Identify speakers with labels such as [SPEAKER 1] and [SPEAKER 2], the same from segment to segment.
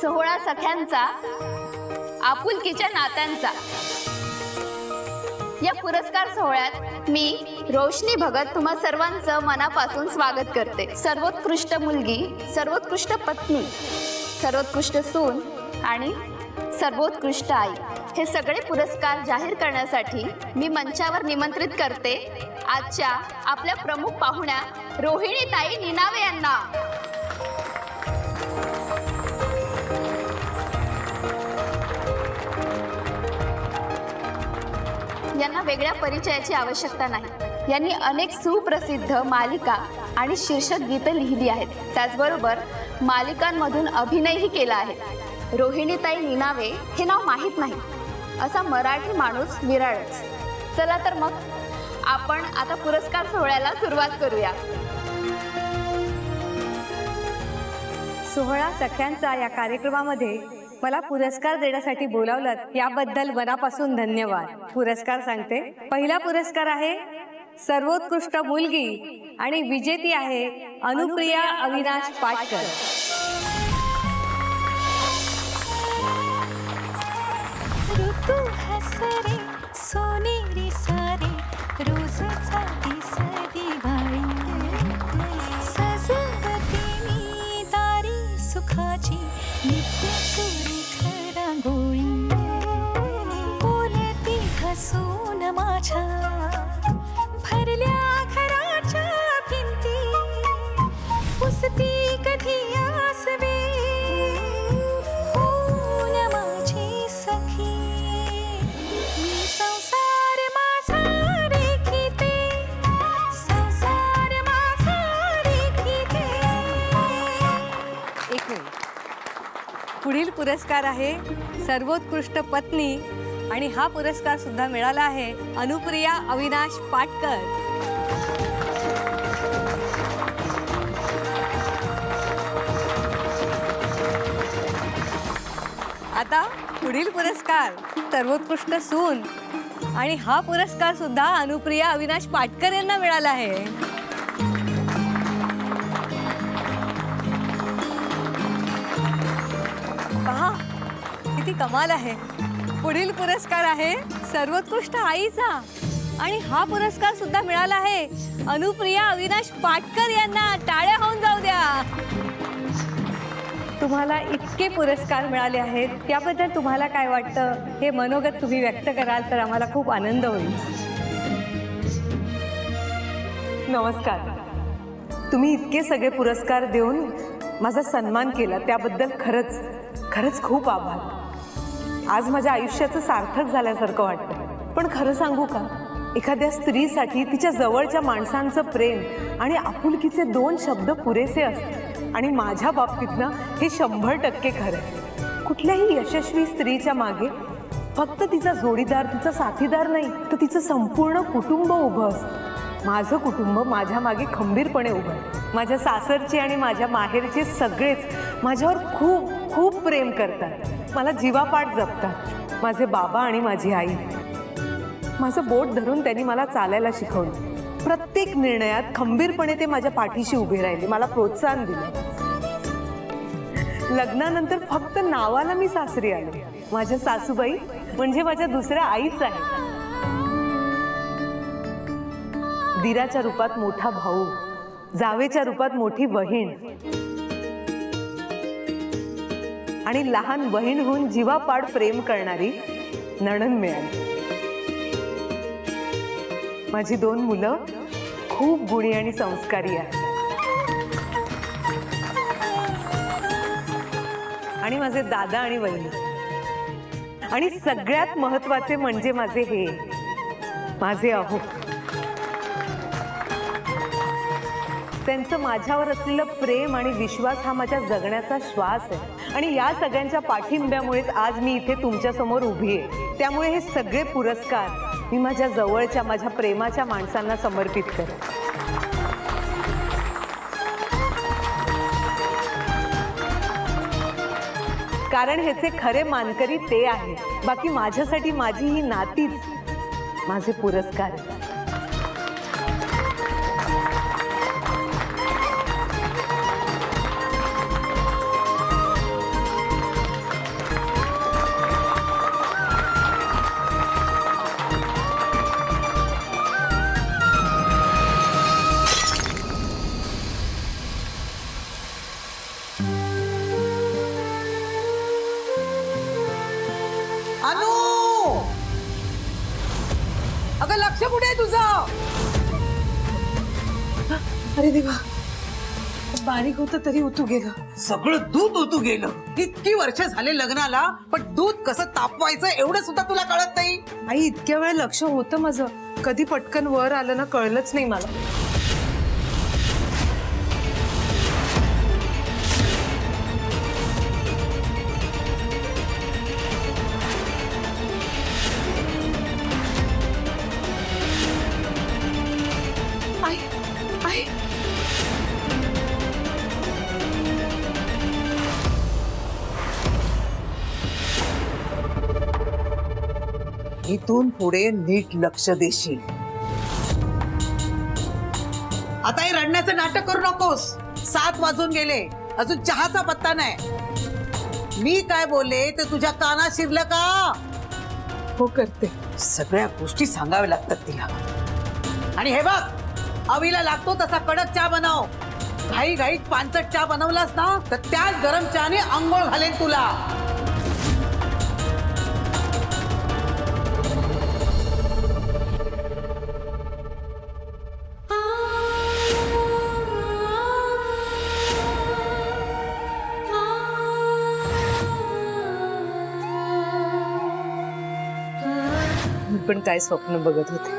[SPEAKER 1] सोहळा सख्यांचा, आपुलकीच्या नात्यांचा। या पुरस्कार सोहळ्यात मी रोशनी भगत तुम्हा सर्वांचं मनापासून स्वागत करते। सर्वोत्कृष्ट मुलगी, सर्वोत्कृष्ट पत्नी, सर्वोत्कृष्ट सून आणि सर्वोत्कृष्ट आई हे सगळे पुरस्कार जाहीर करण्यासाठी मी मंचावर निमंत्रित करते आजच्या आपल्या प्रमुख पाहुण्या रोहिणीताई निनावे यांना। यांना वेगळ्या परिचयाची आवश्यकता नाही। यांनी अनेक सुप्रसिद्ध मालिका आणि शीर्षक गीतं लिहिली आहेत। त्याचबरोबर मालिकांमधून अभिनयही केला आहे। रोहिणीताई निनावे हे नाव माहीत नाही असा मराठी माणूस विरळच। चला तर मग आपण आता पुरस्कार सोहळ्याला सुरुवात करूया।
[SPEAKER 2] सोहळा सख्यांचा या कार्यक्रमामध्ये मला पुरस्कार देण्यासाठी बोलावलं याबद्दल मनापासून धन्यवाद। पुरस्कार सांगते। पहिला पुरस्कार आहे सर्वोत्कृष्ट मुलगी आणि विजेती आहे अनुप्रिया अविनाश पाटकर।
[SPEAKER 3] ऋतू हसरे सोनेरी सारे रोज जाती दिवाळी सजवतीनी दारी सुखाची नित्य सुरेख रांगोळी बोलती हसून माझ्या भरल्या घराच्या भिंती पुसती कधी आसवे होऊन माझी सखी मी संसार माझा रेखीते संसार माझा रेखीते।
[SPEAKER 2] एक मिनिट। पुढील पुरस्कार आहे सर्वोत्कृष्ट पत्नी आणि हा पुरस्कार सुद्धा मिळाला आहे अनुप्रिया अविनाश पाटकर। आता पुढील पुरस्कार सर्वोत्कृष्ट सून आणि हा पुरस्कार सुद्धा अनुप्रिया अविनाश पाटकर यांना मिळाला आहे। पहा किती कमाल आहे। पुढील पुरस्कार आहे सर्वोत्कृष्ट आईचा आणि हा पुरस्कार सुद्धा मिळाला आहे अनुप्रिया अविनाश पाटकर यांना। टाळ्या होऊन जाऊ द्या। तुम्हाला इतके पुरस्कार मिळाले आहेत त्याबद्दल तुम्हाला काय वाटतं हे मनोगत तुम्ही व्यक्त कराल तर आम्हाला खूप आनंद होईल।
[SPEAKER 4] नमस्कार। तुम्ही इतके सगळे पुरस्कार देऊन माझा सन्मान केला त्याबद्दल खरंच खूप आभार। आज माझ्या आयुष्याचं सार्थक झाल्यासारखं वाटतं। पण खरं सांगू का, एखाद्या स्त्रीसाठी तिच्या जवळच्या माणसांचं प्रेम आणि आपुलकीचे 2 शब्द पुरेसे असतात आणि माझ्या बाबतीत ना हे 100% खरं आहे। कुठल्याही यशस्वी स्त्रीच्या मागे फक्त तिचा जोडीदार, तिचा साथीदार नाही तर तिचं संपूर्ण कुटुंब उभं असतं। माझं कुटुंब माझ्या मागे खंबीरपणे उभं आहे। माझ्या सासरची आणि माझ्या माहेरचे सगळेच माझ्यावर खूप प्रेम करतात, मला जीवापाड जपतात। माझे बाबा आणि माझी आई माझं बोट धरून त्यांनी मला चालायला शिकवलं। प्रत्येक निर्णयात खंबीरपणे ते माझ्या पाठीशी उभे राहिले, मला प्रोत्साहन दिलं। लग्नानंतर फक्त नावाला मी सासरी आले। माझ्या सासूबाई म्हणजे माझ्या दुसऱ्या आईच आहेत। दिराच्या रूपात मोठा भाऊ, जावेच्या रूपात मोठी बहीण आणि लहान बहीण जीवापाड प्रेम करणारी नणंद मिळाली। माझी 2 मुलं खूप गुणी आणि संस्कारी आहेत आणि माझे दादा आणि वहिनी आणि सगळ्यात महत्त्वाचे म्हणजे माझे अहो। त्यांचं माझ्यावर असलेलं प्रेम आणि विश्वास हा माझ्या जगण्याचा श्वास आहे आणि या सगळ्यांच्या पाठिंब्यामुळेच आज मी इथे तुमच्या समोर उभी आहे। त्यामुळे हे सगळे पुरस्कार मी माझ्या जवळच्या, माझ्या प्रेमाच्या माणसांना समर्पित करते। कारण ह्याचे खरे मानकरी ते आहेत। बाकी माझ्यासाठी माझी ही नातीच माझे पुरस्कार आहे। अनु, अगं लक्ष कुठे आहे तुझं? अरे देवा, बारीक होतं तरी उतू गेलं, सगळं दूध उतू गेलं. इतकी वर्ष झाले लग्नाला, पण दूध कसं तापवायचं एवढं सुद्धा तुला कळत नाही. आई, इतक्या वेळ लक्ष होतं माझं, कधी पटकन वर आलं ना कळलंच नाही मला. आई, आई, इथून पुढे नीट लक्ष देशील. आता हे रडण्याचं नाटक करू नकोस. 7 वाजून गेले, अजून चहाचा पत्ता नाही. मी काय बोलले ते तुझ्या कानात शिरलं का? हो, करते. सगळ्या गोष्टी सांगाव्या लागतात तिला. आणि हे बघ, अवीला लागतो तसा कडक चहा बनव. घाई घाईत पानचट चहा बनवलास ना तर त्याच गरम चहाने आंघोळ घालेन तुला. पण काय स्वप्न बघत होते.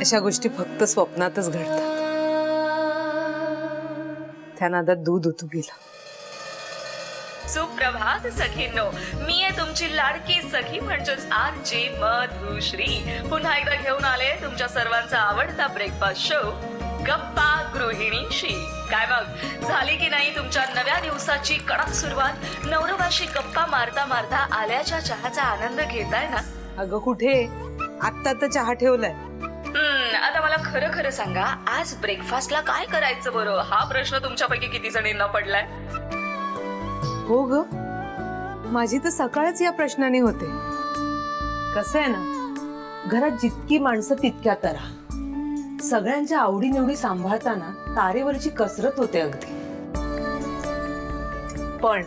[SPEAKER 4] अशा गोष्टी फक्त स्वप्नातच घडतात. त्या नादात दूध उतू गेलं.
[SPEAKER 5] सुप्रभात सखींनो, मी आहे तुमची लाडकी सखी म्हणजेच RJ मधुश्री. पुन्हा एकदा घेऊन आले तुमच्या सर्वांचा आवडता ब्रेकफास्ट शो गप्पा गृहिणींशी. काय मग, झाली की नाही तुमच्या नव्या दिवसाची कडक सुरुवात? नवरवाशी गप्पा मारता मारता आल्याच्या चहाचा आनंद घेताय ना?
[SPEAKER 4] अगं कुठे, आत्ता तर चहा ठेवलाय.
[SPEAKER 5] आता मला खरं खरं सांगा, आज ब्रेकफास्टला काय करायचं बरं, हा प्रश्न तुमच्यापैकी किती जणींना पडलाय?
[SPEAKER 4] हो ग, माझी तर सकाळच या प्रश्नाने होते. कसं आहे ना, घरात जितकी माणसं तितक्या तरा. सगळ्यांच्या आवडीनिवडी सांभाळताना तारेवरची कसरत होते अगदी. पण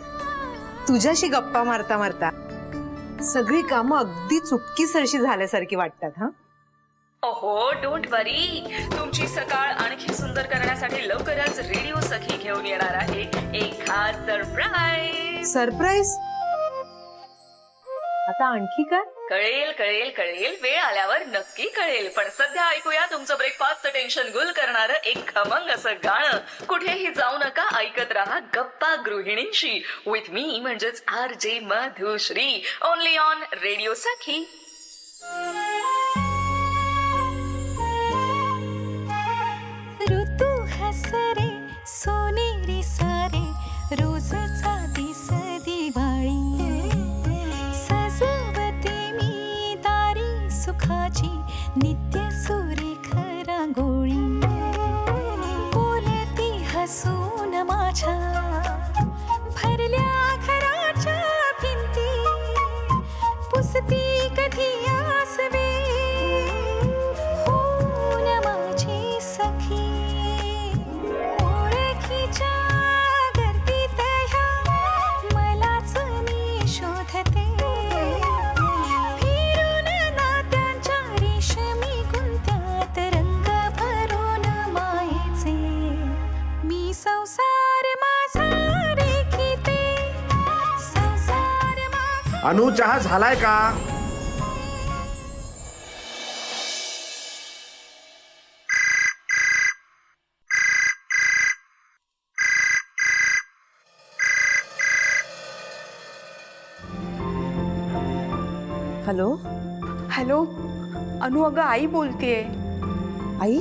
[SPEAKER 4] तुझ्याशी गप्पा मारता मारता सगळी कामं अगदी चुटकीसरशी झाल्यासारखी वाटतात. हा,
[SPEAKER 5] ओहो, डोंट वरी. तुमची सकाळ आणखी सुंदर करण्यासाठी लवकरच रेडिओ सखी घेऊन येणार आहे एक खास सरप्राईज.
[SPEAKER 4] सरप्राईज? आता आणखी काय?
[SPEAKER 5] कळेल कळेल कळेल, वेळ आल्यावर नक्की कळेल. पण सध्या ऐकूया तुमचं ब्रेकफास्टचं टेन्शन गुल करणारं एक खमंग असं गाणं. कुठेही जाऊ नका, ऐकत राहा गप्पा गृहिणींशी विथ मी म्हणजेच RJ Madhushri, only on radio Sakhi.
[SPEAKER 3] ऋतू हसरे सोनेरी सारे रोजचा दिस दिवाळी सजवते मी दारी सुखाची नित्य सुरेख रांगोळी बोलती हसून माझ्या भरल्या घराच्या भिंती पुसती कधी आसवे होऊन माझी सखी ओळखीच्या गर्दीत ह्या मलाच मी शोधते फिरून नात्यांच्या रेशमी गुंत्यात रंग भरून मायेचे मी संसार माझा रेखीते संसार माझा.
[SPEAKER 6] अनु, चहा झालाय का?
[SPEAKER 4] हॅलो.
[SPEAKER 7] हॅलो अनु, अगं आई बोलतेय.
[SPEAKER 4] आई,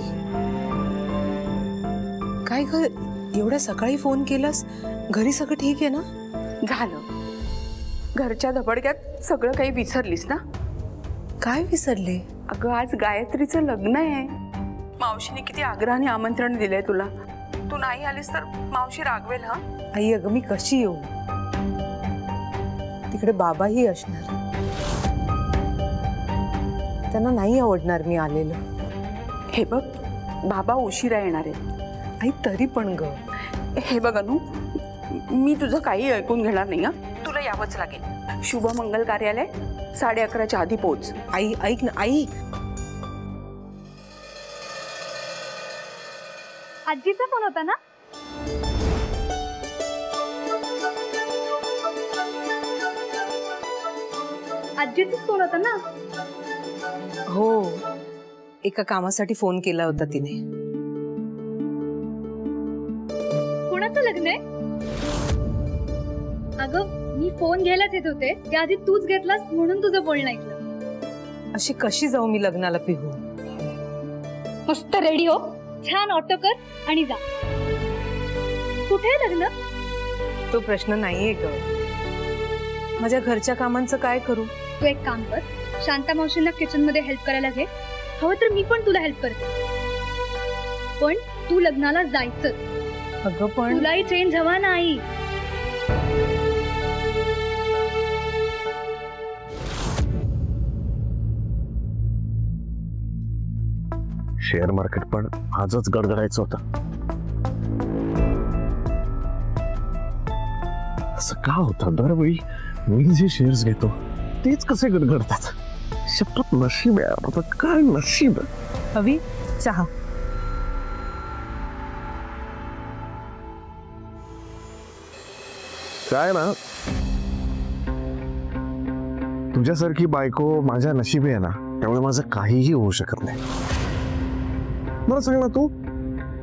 [SPEAKER 4] काय ग, एवढ्या सकाळी फोन केलास? घरी सगळं ठीक आहे ना?
[SPEAKER 7] झालं, घरच्या धबडक्यात सगळं काही विसरलीस ना?
[SPEAKER 4] काय विसरले?
[SPEAKER 7] अगं आज गायत्रीचं लग्न आहे. मावशीने किती आग्रहाने आमंत्रण दिलंय तुला. तू नाही आलीस तर मावशी रागवेल. हा
[SPEAKER 4] आई, अगं मी कशी येऊ? तिकडे बाबाही असणार, त्यांना नाही आवडणार मी आलेलं.
[SPEAKER 7] हे बघ, बाबा उशिरा येणार आहे.
[SPEAKER 4] आई तरी पण ग.
[SPEAKER 7] हे बघ अनु, मी तुझं काही ऐकून घेणार नाही. तुला यावंच लागेल. शुभमंगल कार्यालय 11:30च्या आधी पोहोच.
[SPEAKER 4] आई ऐक ना आई.
[SPEAKER 2] आजीचा फोन होता ना? आजीचाच फोन होता ना?
[SPEAKER 4] हो, एका कामासाठी फोन केला होता तिने.
[SPEAKER 2] कोणाचं लग्न आहे? अगं मी फोन घ्यायलाच येत होते, त्याआधी तूच घेतलास म्हणून तुझं बोलणं ऐकलं.
[SPEAKER 4] अशी कशी जाऊ मी लग्नाला पिहू?
[SPEAKER 2] मस्त रेडी हो, छान ऑटो कर आणि जा. कुठे आहे लग्न?
[SPEAKER 4] तो प्रश्न नाहीये ग. माझ्या घरच्या कामांचं काय करू?
[SPEAKER 2] तू एक काम कर, शांता मावशींना किचन मध्ये हेल्प करायला घे. हवं तर मी पण तुला हेल्प करते, पण तू लग्नाला जायचं.
[SPEAKER 4] अगं पण
[SPEAKER 2] तुलाही चेंज हवा नाही.
[SPEAKER 6] शेअर मार्केट पण आजच गडगडायचं होतं. असं का होतं दरवेळी मी जे शेअर्स घेतो तेच कसे गडगडतात? शपथ नशीब आहे आता, काय नशीब.
[SPEAKER 4] हवी चहा.
[SPEAKER 6] काय ना, तुझ्यासारखी बायको माझ्या नशिबी आहे ना, त्यामुळे माझं काहीही होऊ शकत नाही. मला सांग ना, तू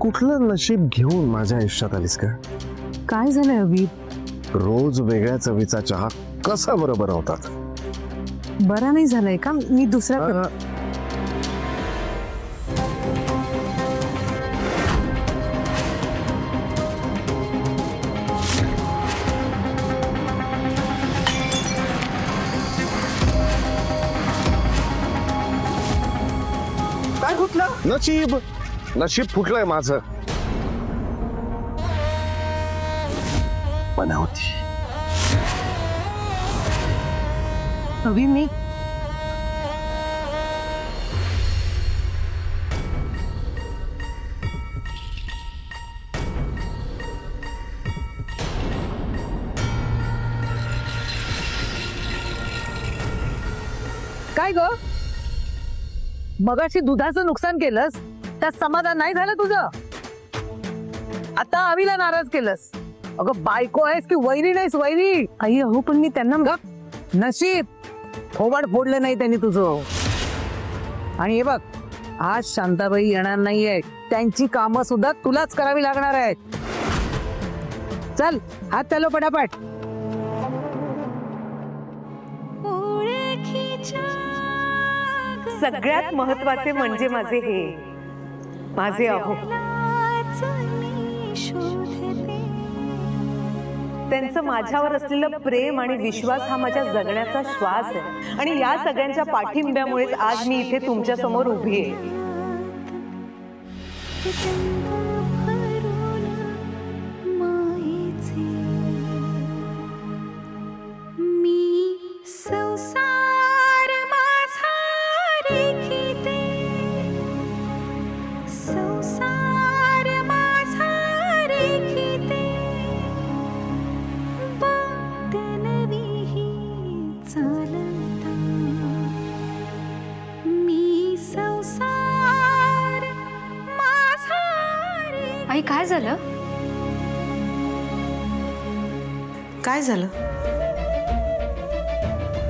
[SPEAKER 6] कुठलं नशीब घेऊन माझ्या आयुष्यात आलीस का?
[SPEAKER 4] काय झालंय हवी?
[SPEAKER 6] रोज वेगळ्या चवीचा चहा कसा बरं बनवतात?
[SPEAKER 4] बरा नाही झालाय का? मी दुसरा
[SPEAKER 6] काय फुटलं? नशीब फुटलंय माझं. बनावती
[SPEAKER 4] हवी मी
[SPEAKER 8] काय ग? मगाशी दुधाचं नुकसान केलंस, त्यात समाधान नाही झालं तुझं? आता आवीला नाराज केलंस. अगं बायको आहेस की वैरी नाहीस? वैरी.
[SPEAKER 4] आई अहो पण मी त्यांना
[SPEAKER 8] नशीब थोबाड फोडलं नाही त्यांनी तुझं. आणि हे बघ, आज शांताबाई येणार नाहीये, त्यांची कामं सुद्धा तुलाच करावी लागणार आहेत. चल हात चालव पटापट.
[SPEAKER 2] सगळ्यात महत्वाचे म्हणजे माझे माझे अहो. त्यांचं माझ्यावर असलेलं प्रेम आणि विश्वास हा माझ्या जगण्याचा श्वास आहे. आणि या सगळ्यांच्या पाठिंब्यामुळेच आज मी इथे तुमच्या समोर उभी आहे.
[SPEAKER 3] आई काय झालं?
[SPEAKER 4] काय झालं?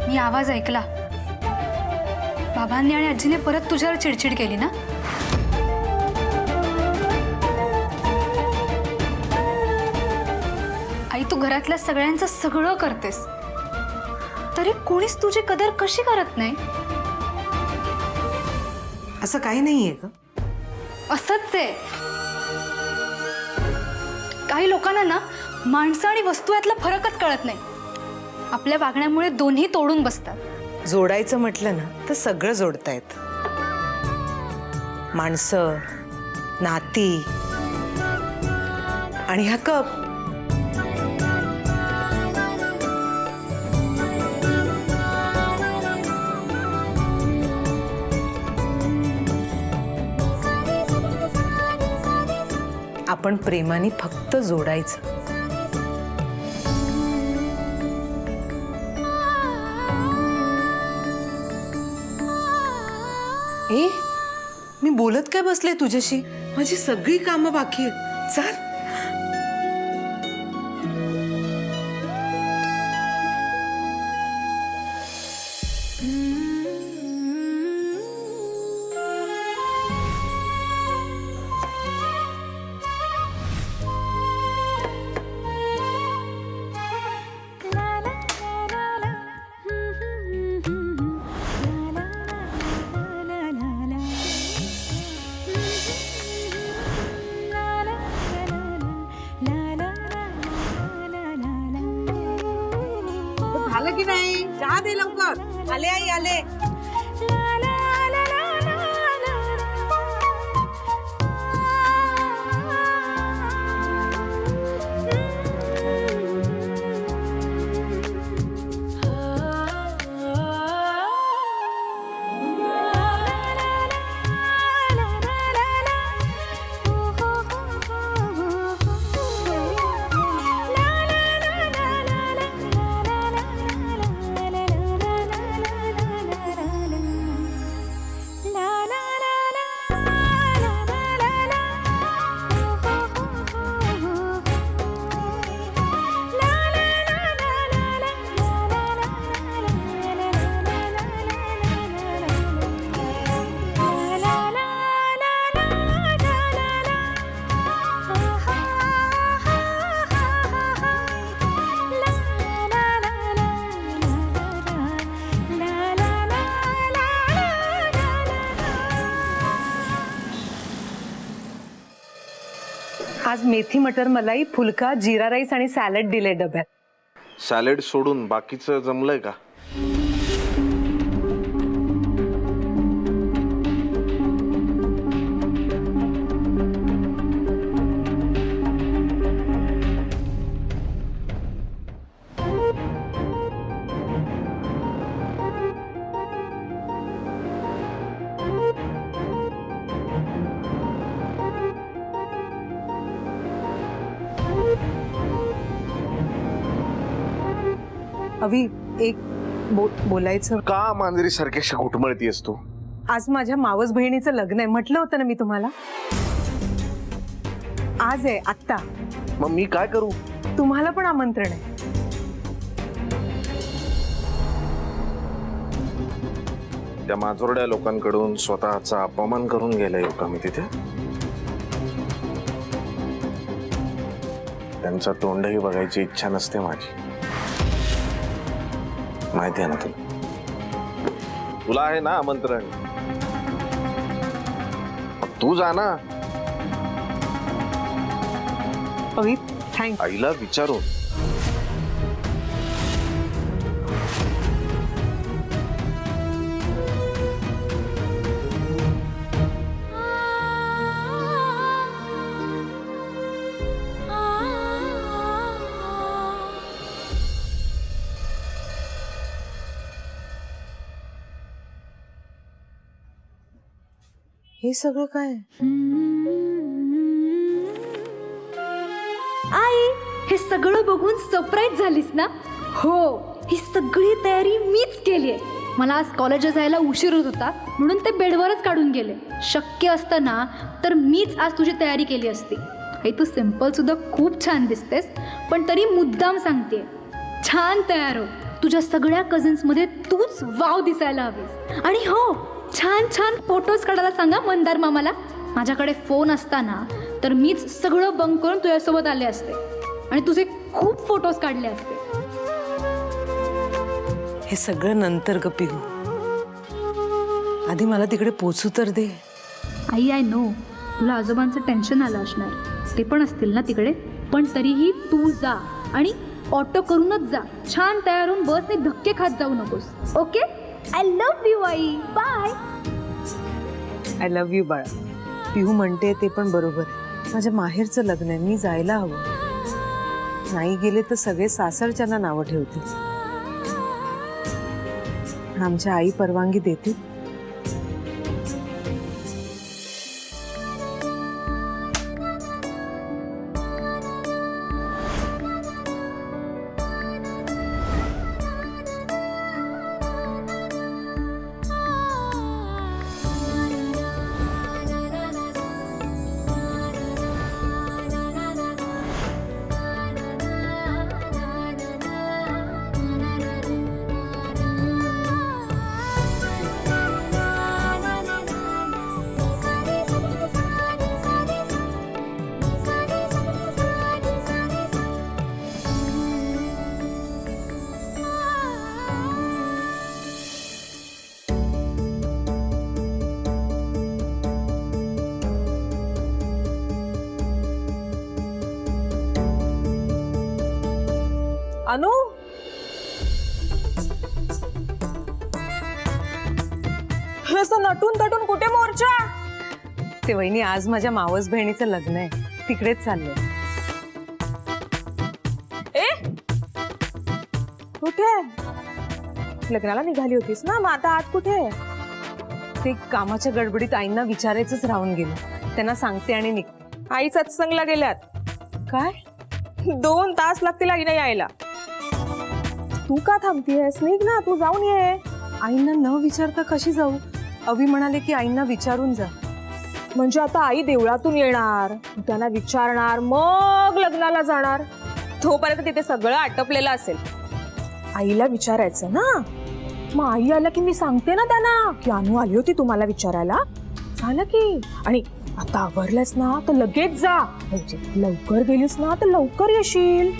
[SPEAKER 3] मी आवाज ऐकला. बाबांनी आणि आजीने परत तुझ्यावर चिडचिड केली ना? आई तू घरातल्या सगळ्यांचं सगळं करतेस, तरी कोणीच तुझी कदर कशी करत नाही?
[SPEAKER 4] असं काही नाहीये ग.
[SPEAKER 3] असंच आहे. काही लोकांना ना माणसं आणि वस्तू यातला फरकच कळत नाही. आपल्या वागण्यामुळे दोन्ही तोडून बसतात.
[SPEAKER 4] जोडायचं म्हटलं ना तर सगळं जोडतायत. माणसं, नाती आणि हा कप. आपण प्रेमाने फक्त जोडायचं, ए मी बोलत काय बसले तुझ्याशी? माझी सगळी कामं बाकी आहेत. चल.
[SPEAKER 8] झालं की नाही? चहा दे लवकर. आले आई आले.
[SPEAKER 4] आज मेथी मटर मलाई, फुलका, जीरा राईस आणि सॅलड दिले डब्यात.
[SPEAKER 6] सॅलेड सोडून बाकीचं जमलंय का?
[SPEAKER 4] अवी एक बोलायचं.
[SPEAKER 6] का मांजरी सारख्याशी घुटमळतीयस तू?
[SPEAKER 4] आज माझ्या मावस बहिणीचं लग्न आहे, म्हटलं होतं ना मी तुम्हाला. आज आहे आत्ता.
[SPEAKER 6] मग मी काय करू?
[SPEAKER 4] तुम्हाला पण आमंत्रण आहे.
[SPEAKER 6] त्या माजोरड्या लोकांकडून स्वतःचा अपमान करून गेलाय का मी तिथे? त्यांचं तोंडही बघायची इच्छा नसते माझी, माहिती आहे ना तुला. तुला आहे ना आमंत्रण, तू जा ना.
[SPEAKER 4] अवी थँक.
[SPEAKER 6] आईला विचारून.
[SPEAKER 4] हे सगळं काय?
[SPEAKER 3] आई हे सगळं बघून सरप्राईज झालीस ना? हो, ही सगळी तयारी मीच केली आहे. मला आज कॉलेजला जायला उशीर होत होता म्हणून ते बेडवरच काढून गेले. शक्य असतं ना तर मीच आज तुझी तयारी केली असती. आई तू सिंपल सुद्धा खूप छान दिसतेस, पण तरी मुद्दाम सांगते, छान तयार हो. तुझ्या सगळ्या कझन्समध्ये तूच वाव दिसायला हवीस. आणि हो, छान छान फोटोज काढायला सांगा मंदार मामाला. माझ्याकडे फोन असताना तर मीच सगळं बंक करून तुझ्यासोबत आले असते आणि तुझे खूप फोटोज काढले असते.
[SPEAKER 4] हे सगळं नंतर ग पिहू. आधी मला तिकडे पोचू तर दे.
[SPEAKER 3] आई आय नो तुला आजोबांचं टेन्शन आलं असणार, ते पण असतील ना तिकडे. पण तरीही तू जा आणि ऑटो करूनच जा. छान तयार होऊन बसने धक्के खात जाऊ नकोस. ओके? आय लव्ह यू आई. बाय.
[SPEAKER 4] आय लव्ह यू बाळा. पिहू म्हणते ते पण बरोबर आहे. माझ्या माहेरचं लग्न आहे, मी जायला हवं. नाही गेले तर सगळे सासरच्यांना नावं ठेवतील. पण आमच्या आई परवानगी देतील. अनु असं नटून तटून कुठे मोर्चा? ते वहिनी आज माझ्या मावस बहिणीचं लग्न आहे, तिकडेच चाललंय. ए कुठे? लग्नाला निघाली होतीस ना, मग आता आत कुठे? ते कामाच्या गडबडीत आईंना विचारायचंच राहून गेलं. त्यांना सांगते आणि निघते. आई सत्संगला गेल्यात. काय? 2 तास लागतील आईला यायला. तू का थांबतीयस? निघ ना, तू जाऊन ये. आईंना न विचारता कशी जाऊ? अवी म्हणाले की आईंना विचारून जा. म्हणजे आता आई देवळातून येणार, तू त्यांना विचारणार, मग लग्नाला जाणार. तोपर्यंत तिथे सगळं आटपलेलं असेल. आईला विचारायचं ना. मग आई आला की मी सांगते ना त्यांना की अनु आली होती तुम्हाला विचारायला. झालं की. आणि आता आवरलंस ना तर लगेच जा, म्हणजे लवकर गेलीस ना तर लवकर येशील.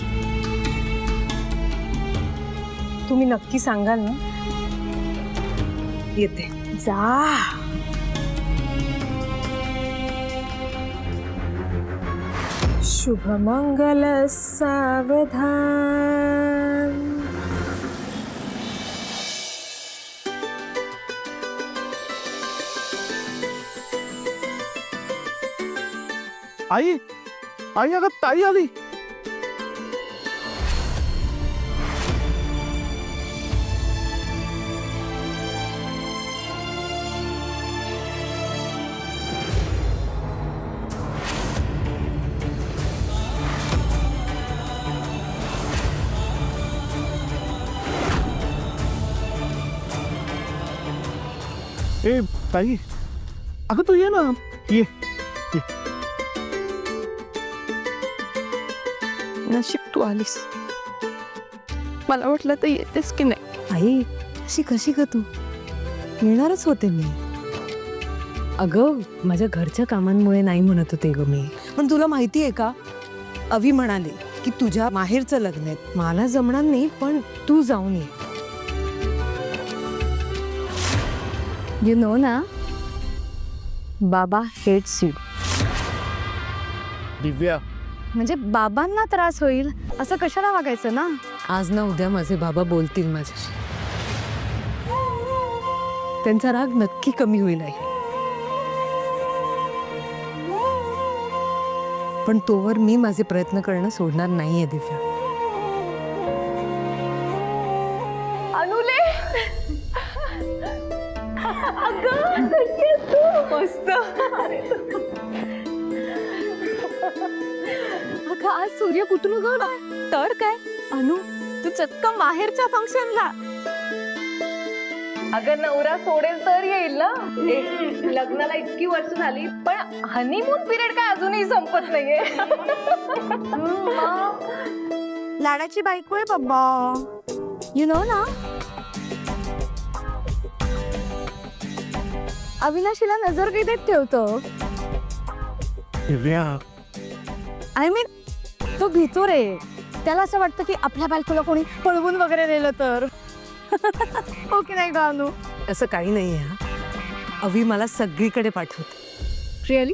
[SPEAKER 4] तुम्ही नक्की सांगाल ना? येते. जा. शुभमंगल सावधान.
[SPEAKER 6] आई आई अगं ताई आली. ए ताई, अगं तू ये ना, ये.
[SPEAKER 7] नशीब तू आलीस. मला वाटलं तर येतेस की नाही.
[SPEAKER 2] आई अशी कशी ग तू? येणारच होते मी. अगं माझ्या घरच्या कामांमुळे नाही म्हणत होते ग मी. पण तुला माहिती आहे का, अवी म्हणाले की तुझ्या माहेरचं लग्न आहे. मला जमणार नाही, पण तू जाऊन ये. यू नो ना, बाबा हेट्स यू.
[SPEAKER 6] दिव्या,
[SPEAKER 2] म्हणजे बाबांना त्रास होईल असं कशाला वागायचं ना. आज ना उद्या माझे बाबा बोलतील माझ्याशी. त्यांचा राग नक्की कमी होईल आई. पण तोवर मी माझे प्रयत्न करणं सोडणार नाहीये दिव्या.
[SPEAKER 4] अनुले अगं कशी आहेस तू? मस्त.
[SPEAKER 2] अगं आज सूर्य कुठून उगवलाय? तर काय अनु, तू चक्क माहेरच्या फंक्शनला.
[SPEAKER 4] अगं नवरा सोडेल तर येईल ना. लग्नाला इतकी वर्ष झाली, पण हनीमून पिरियड काय अजूनही संपत नाहीये.
[SPEAKER 2] लाडाची बायको आहे बाबा. यू नो ना, अविनाशीला नजर कैदेत ठेवतो.
[SPEAKER 6] दिव्या,
[SPEAKER 2] आय मीन तो भीतो रे. त्याला असं वाटतं की आपल्या बायकोला कोणी पळवून वगैरे नेलं तर. ओके नाही का अनु? असं काही नाही आहे. अवी मला सगळीकडे पाठवते. रिअली?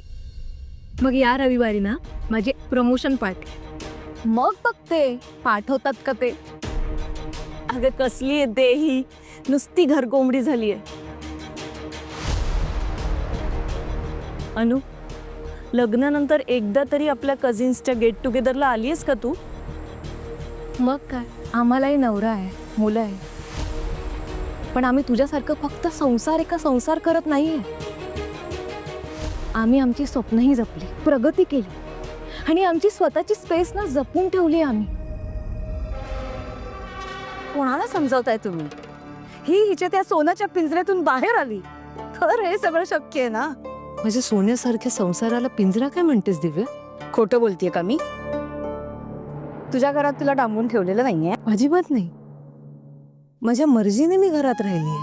[SPEAKER 2] मग या रविवारी ना माझी प्रमोशन पार्टी. मग बघते पाठवतात का ते. अगं कसली आहे ते, ही नुसती घरकोंबडी झाली आहे. अनु, लग्नानंतर एकदा तरी आपल्या कझिन्सच्या गेट टुगेदरला आली आहेस का तू? मग काय, आम्हालाही नवरा आहे, मुलं आहे. पण आम्ही तुझ्यासारखं फक्त संसार एका संसार करत नाहीये. आम्ही आमची स्वप्नही जपली, प्रगती केली आणि आमची स्वतःची स्पेस ना जपून ठेवली आम्ही. कोणाला समजावताय तुम्ही? ही हिच्या त्या सोन्याच्या पिंजऱ्यातून बाहेर आली तर हे सगळं शक्य आहे ना. म्हणजे सोन्यासारख्या संसाराला पिंजरा काय म्हणतेस दिव्या? खोटं बोलतेय का मी? तुझ्या घरात तुला डांबून ठेवलेलं नाहीये. अजिबात नाही. माझ्या मर्जीने मी घरात राहिलीये.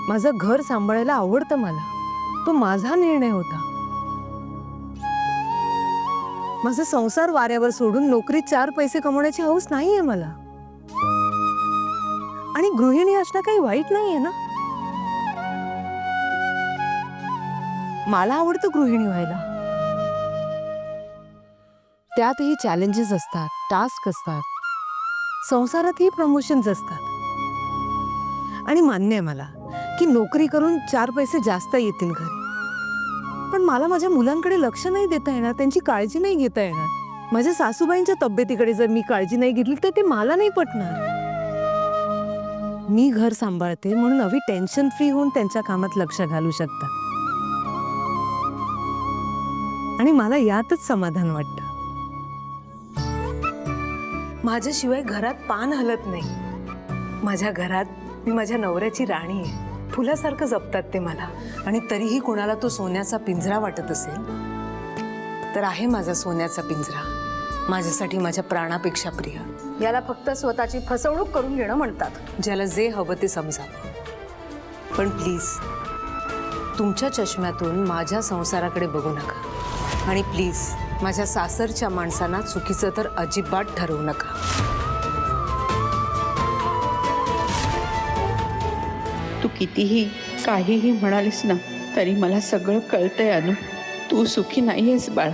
[SPEAKER 2] माझं घर सांभाळायला आवडतं मला. तो माझा निर्णय होता. माझा संसार वाऱ्यावर सोडून नोकरीत 4 पैसे कमवण्याची हौस नाहीये मला. आणि गृहिणी असणं काही वाईट नाहीये ना. मला आवडतं गृहिणी व्हायला. त्यातही चॅलेंजेस असतात, टास्क असतात. संसारातही प्रमोशन्स असतात. आणि मान्य आहे मला की नोकरी करून 4 पैसे जास्त येतील घरी, पण मला माझ्या मुलांकडे लक्ष नाही देता येणार, त्यांची काळजी नाही घेता येणार. माझ्या सासूबाईंच्या तब्येतीकडे जर मी काळजी नाही घेतली तर ते मला नाही पटणार. मी घर सांभाळते म्हणून अवी टेन्शन फ्री होऊन त्यांच्या कामात लक्ष घालू शकता, आणि मला यातच समाधान वाटतं. माझ्याशिवाय घरात पान हलत नाही. माझ्या घरात मी माझ्या नवऱ्याची राणी आहे. फुलासारखं जपतात ते मला. आणि तरीही कोणाला तो सोन्याचा पिंजरा वाटत असेल तर आहे माझा सोन्याचा पिंजरा माझ्यासाठी माझ्या प्राणापेक्षा प्रिय. याला फक्त स्वतःची फसवणूक करून घेणं म्हणतात. ज्याला जे हवं ते समजावं. पण प्लीज तुमच्या चष्म्यातून माझ्या संसाराकडे बघू नका. आणि प्लीज माझ्या सासरच्या माणसांना चुकीचं तर अजिबात ठरवू नका.
[SPEAKER 9] तू कितीही काहीही म्हणालीस ना तरी मला सगळं कळतंय अनु. तू सुखी नाहीयेस बाळा.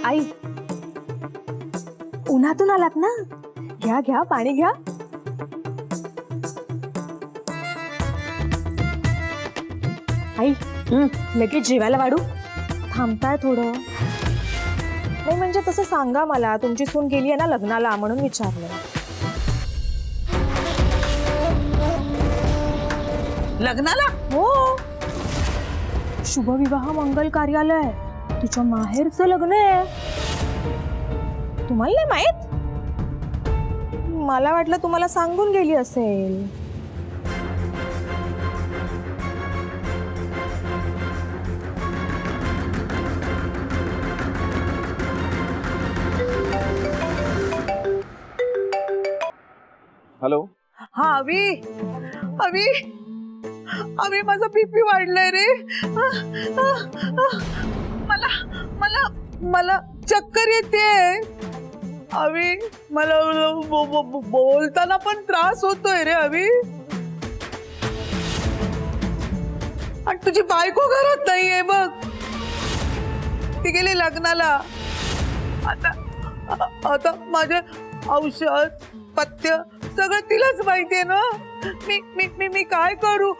[SPEAKER 10] आई, उन्हातून आलात ना? घ्या घ्या, पाणी घ्या. आई, लगेच जेवायला वाढू? थांबताय थोडं? नाही म्हणजे तसं सांगा मला, तुमची सून गेली आहे ना लग्नाला म्हणून विचारलं.
[SPEAKER 4] लग्नाला?
[SPEAKER 10] हो, शुभविवाह मंगल कार्यालय. तिच्या माहेरचं लग्न आहे. तुम्हाला नाही माहित? मला वाटलं तुम्हाला सांगून गेली असेल.
[SPEAKER 6] हॅलो.
[SPEAKER 4] हा अवी, अवी, अवी माझा बीपी वाढलाय रे. मला मला मला चक्कर येते. अवी मला बोलताना पण त्रास होतोय रे अवी. आणि तुझी बायको घरात नाहीये बघ. ती गेली लग्नाला. आता माझे औषध पथ्य सगळं तिलाच माहितीये ना. मी मी मी मी काय करू?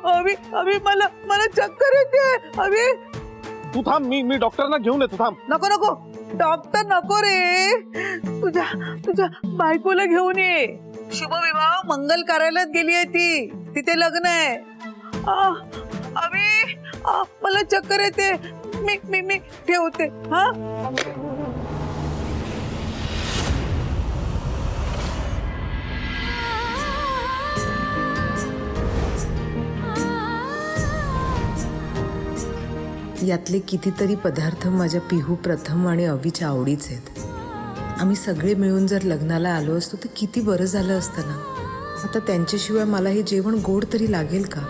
[SPEAKER 4] अवी अवी मला मला चक्कर येते अवी.
[SPEAKER 6] तू थांब, मी डॉक्टरना घेऊन येतो. थांब.
[SPEAKER 4] नको नको, डॉक्टर नको रे. तुझ्या बायकोला घेऊन ये. शुभविवाह मंगल कार्यालयात गेली आहे ती. तिथे लग्न आहे. अवी मला चक्कर येते. मी मी मी ठेवते. हा
[SPEAKER 11] यातले कितीतरी पदार्थ माझ्या पिहू प्रथम आणि अवीच्या आवडीचे आहेत. आम्ही सगळे मिळून जर लग्नाला आलो असतो तर किती बरं झालं असतं ना. आता त्यांच्याशिवाय मला हे जेवण गोड तरी लागेल का?